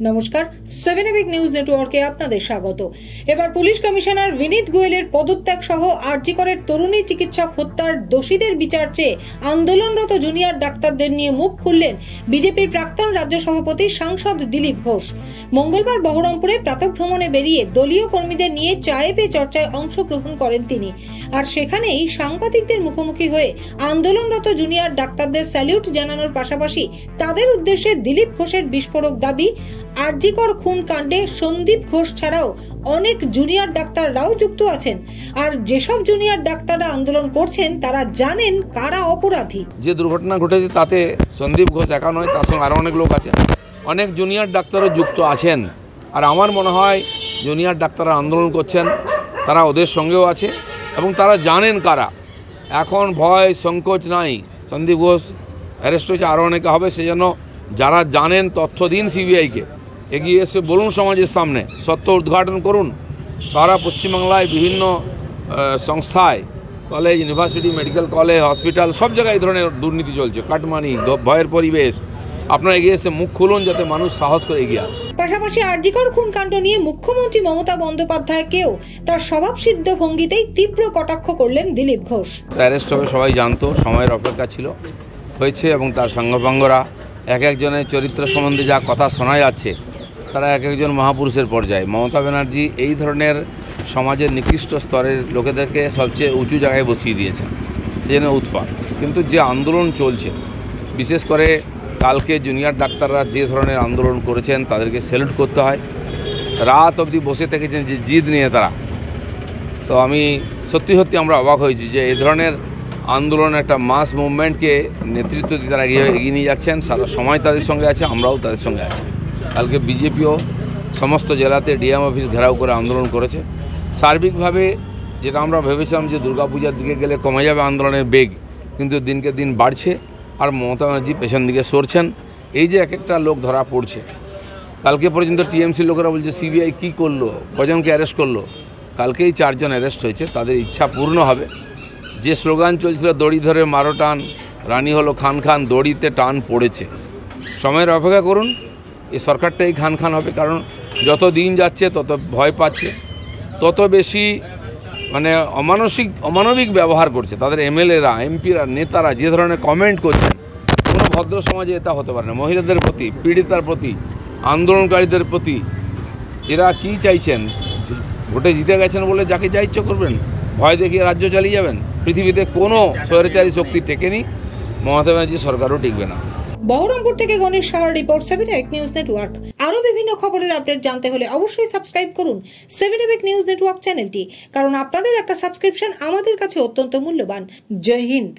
নমস্কার, 7 EPIC news নেটওয়ার্কে আপনাদের স্বাগত। এবার পুলিশ কমিশনার বিনীত গোয়েলের পদত্যাগ সহ আরজি করের তরুণী চিকিৎসক হত্যার দোষীদের বিচার চেয়ে আন্দোলনরত জুনিয়র ডাক্তারদের নিয়ে মুখ খুললেন বিজেপির প্রাক্তন রাজ্য সভাপতি সাংসদ দিলীপ ঘোষ। মঙ্গলবার বহরমপুরে প্রাতঃভ্রমণে বেরিয়ে দলীয় কর্মীদের নিয়ে চায়ে পে চর্চায় অংশগ্রহণ করেন তিনি। আর সেখানেই সাংবাদিকদের মুখোমুখি হয়ে আন্দোলনরত জুনিয়র ডাক্তারদের স্যালিউট জানানোর পাশাপাশি তাদের উদ্দেশ্যে দিলীপ ঘোষের বিস্ফোরক দাবি, আরজি কর খুন কাণ্ডে সন্দীপ ঘোষ ছাড়াও অনেক জুনিয়র ডাক্তাররাও যুক্ত আছেন। আর যেসব জুনিয়র ডাক্তাররা আন্দোলন করছেন তারা জানেন কারা অপরাধী। যে দুর্ঘটনা ঘটেছে তাতে সন্দীপ ঘোষ একা নয়, তার সঙ্গে আরও অনেক লোক আছে, অনেক জুনিয়র ডাক্তারও যুক্ত আছেন। আর আমার মনে হয় জুনিয়র ডাক্তাররা আন্দোলন করছেন, তারা ওদের সঙ্গেও আছে এবং তারা জানেন কারা। এখন ভয় সংকোচ নাই, সন্দীপ ঘোষ অ্যারেস্ট হয়েছে, আরও অনেকে হবে। সেজন্য যারা জানেন তথ্য দিন সিবিআইকে, এগিয়ে এসে বলুন সমাজের সামনে, সত্য উদ্ঘাটন করুন। সারা পশ্চিমবাংলায় বিভিন্ন সংস্থায়, college, university, medical college, hospital, সব জায়গায় এই ধরনের দুর্নীতি চলছে, কাটমানি, ভয়ের পরিবেশ। আপনারা এগিয়ে এসে মুখ খুলুন যাতে মানুষ সাহস করে এগিয়ে আসে। পাশাপাশি আরজি কর খুন কাণ্ড নিয়ে মুখ্যমন্ত্রী মমতা বন্দ্যোপাধ্যায়কেও তার স্বভাবসিদ্ধ ভঙ্গিতেই তীব্র কটাক্ষ করলেন দিলীপ ঘোষ। অ্যারেস্ট হবে সবাই জানতো, সময়ের অপেক্ষা ছিল, হয়েছে। এবং তার সাঙ্গপাঙ্গরা এক একজনের চরিত্র সম্বন্ধে যা কথা শোনা যাচ্ছে, তারা এক একজন মহাপুরুষের পর্যায়ে। মমতা ব্যানার্জি এই ধরনের সমাজের নিকৃষ্ট স্তরের লোকেদেরকে সবচেয়ে উঁচু জায়গায় বসিয়ে দিয়েছেন, সেজন্য উৎপাত। কিন্তু যে আন্দোলন চলছে, বিশেষ করে কালকে জুনিয়র ডাক্তাররা যে ধরনের আন্দোলন করেছেন তাদেরকে স্যালুট করতে হয়। রাত অবধি বসে থেকেছেন যে জিদ নিয়ে তারা, তো আমি সত্যি সত্যি আমরা অবাক হয়েছি যে এই ধরনের আন্দোলন, একটা মাস মুভমেন্টকে নেতৃত্ব দিয়ে তারা এগিয়ে নিয়ে যাচ্ছেন। সারা সময় তাদের সঙ্গে আছে, আমরাও তাদের সঙ্গে আছি। কালকে বিজেপিও সমস্ত জেলাতে ডিএম অফিস ঘেরাও করে আন্দোলন করেছে। সার্বিকভাবে যেটা আমরা ভেবেছিলাম যে দুর্গাপূজার দিকে গেলে কমে যাবে আন্দোলনের বেগ, কিন্তু দিনকে দিন বাড়ছে। আর মমতা ব্যানার্জি পেছন দিকে সরছেন। এই যে এক একটা লোক ধরা পড়ছে, কালকে পর্যন্ত টিএমসি লোকেরা বলছে সিবিআই কী করলো, কজনকে অ্যারেস্ট করলো। কালকেই 4 জন অ্যারেস্ট হয়েছে, তাদের ইচ্ছা পূর্ণ হবে। যে স্লোগান চলছিল দড়ি ধরে মারো টান, রানী হলো খান খান, দড়িতে টান পড়েছে। সময়ের অপেক্ষা করুন, এই সরকারটাই খান খান হবে। কারণ যত দিন যাচ্ছে তত ভয় পাচ্ছে, তত বেশি অমানবিক ব্যবহার করছে তাদের এমএলএরা, এমপিরা, নেতারা। যে ধরনের কমেন্ট করছেন, কোনো ভদ্র সমাজে এটা হতে পারে না। মহিলাদের প্রতি, পীড়িতার প্রতি, আন্দোলনকারীদের প্রতি এরা কি চাইছেন? ভোটে জিতে গেছেন বলে যাকে যা ইচ্ছে করবেন, ভয় দেখিয়ে রাজ্য চালিয়ে যাবেন? পৃথিবীতে কোনো স্বৈরাচারী শক্তি টেকেনি, মমতা ব্যানার্জি সরকারও টিকবে না। বহরমপুর থেকে গণেশ সাহার রিপোর্ট, 7 এবিক নিউজ নেটওয়ার্ক। আরো বিভিন্ন খবরের আপডেট জানতে হলে অবশ্যই সাবস্ক্রাইব করুন 7 এবিক নিউজ নেটওয়ার্ক চ্যানেলটি, কারণ আপনাদের একটা সাবস্ক্রিপশন আমাদের কাছে অত্যন্ত মূল্যবান। জয় হিন্দ।